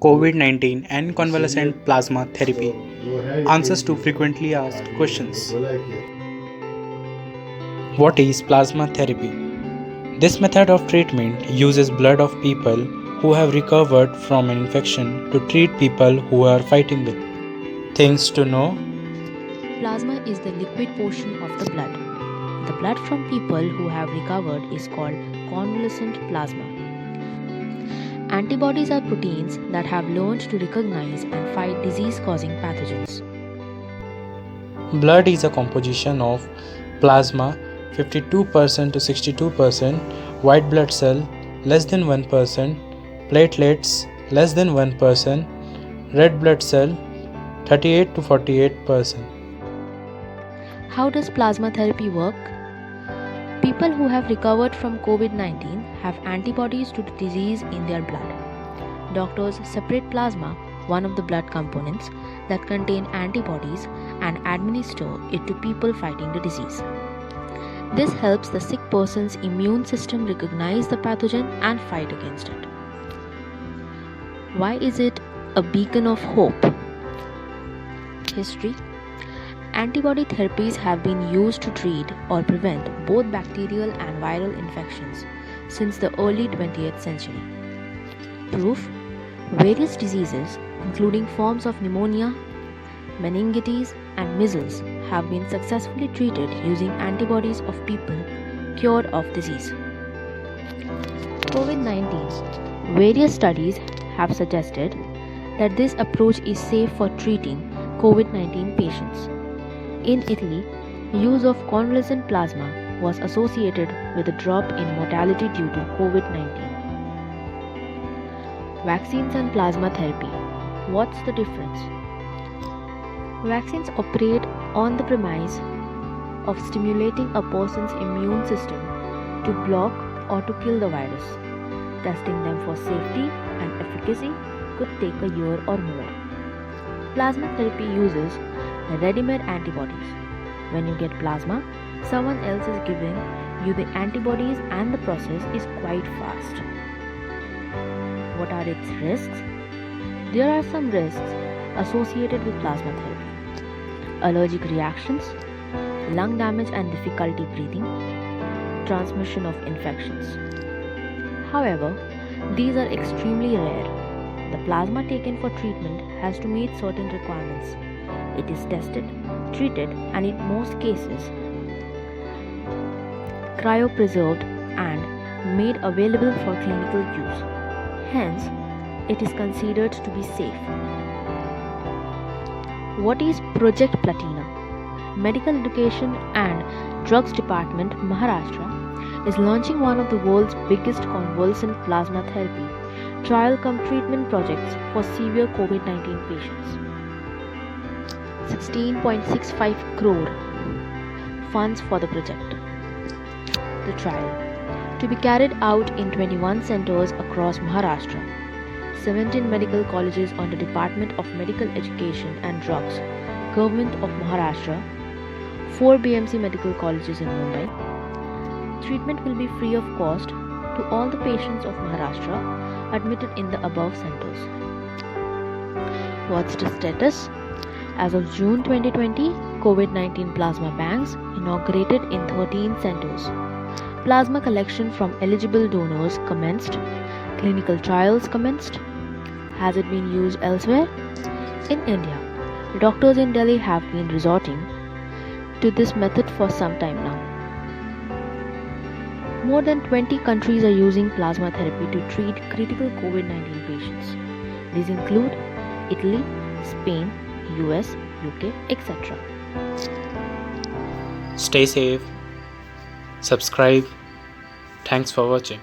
COVID-19 and convalescent plasma therapy. Answers to frequently asked questions. What is plasma therapy? This method of treatment uses blood of people who have recovered from an infection to treat people who are fighting it. Things to know. Plasma is the liquid portion of the blood. The blood from people who have recovered is called convalescent plasma. Antibodies are proteins that have learned to recognize and fight disease-causing pathogens. Blood is a composition of plasma 52% to 62%, white blood cell less than 1%, platelets less than 1%, red blood cell 38 to 48%. How does plasma therapy work? People who have recovered from COVID-19 have antibodies to the disease in their blood. Doctors separate plasma, one of the blood components that contain antibodies, and administer it to people fighting the disease. This helps the sick person's immune system recognize the pathogen and fight against it. Why is it a beacon of hope? History. Antibody therapies have been used to treat or prevent both bacterial and viral infections since the early 20th century. Proof. Various diseases, including forms of pneumonia, meningitis, and measles, have been successfully treated using antibodies of people cured of disease. COVID-19. Various studies have suggested that this approach is safe for treating COVID-19 patients. In Italy, use of convalescent plasma was associated with a drop in mortality due to COVID-19. Vaccines and plasma therapy. What's the difference? Vaccines operate on the premise of stimulating a person's immune system to block or to kill the virus. Testing them for safety and efficacy could take a year or more. Plasma therapy uses ready-made antibodies. When you get plasma, someone else is giving you the antibodies and the process is quite fast. What are its risks? There are some risks associated with plasma therapy. Allergic reactions, lung damage and difficulty breathing, transmission of infections. However, these are extremely rare. The plasma taken for treatment has to meet certain requirements. It is tested, treated, and in most cases, cryopreserved and made available for clinical use. Hence, it is considered to be safe. What is Project Platina? Medical Education and Drugs Department, Maharashtra, is launching one of the world's biggest convalescent plasma therapy trial cum treatment projects for severe COVID-19 patients. 16.65 crore funds for the project. The trial, to be carried out in 21 centers across Maharashtra, 17 medical colleges under Department of Medical Education and Drugs, Government of Maharashtra, 4 BMC medical colleges in Mumbai. Treatment will be free of cost to all the patients of Maharashtra admitted in the above centers. What's the status? As of June 2020, COVID-19 plasma banks inaugurated in 13 centers. Plasma collection from eligible donors commenced. Clinical trials commenced. Has it been used elsewhere? In India, doctors in Delhi have been resorting to this method for some time now. More than 20 countries are using plasma therapy to treat critical COVID-19 patients. These include Italy, Spain, US, UK, etc. Stay safe. Subscribe. Thanks for watching.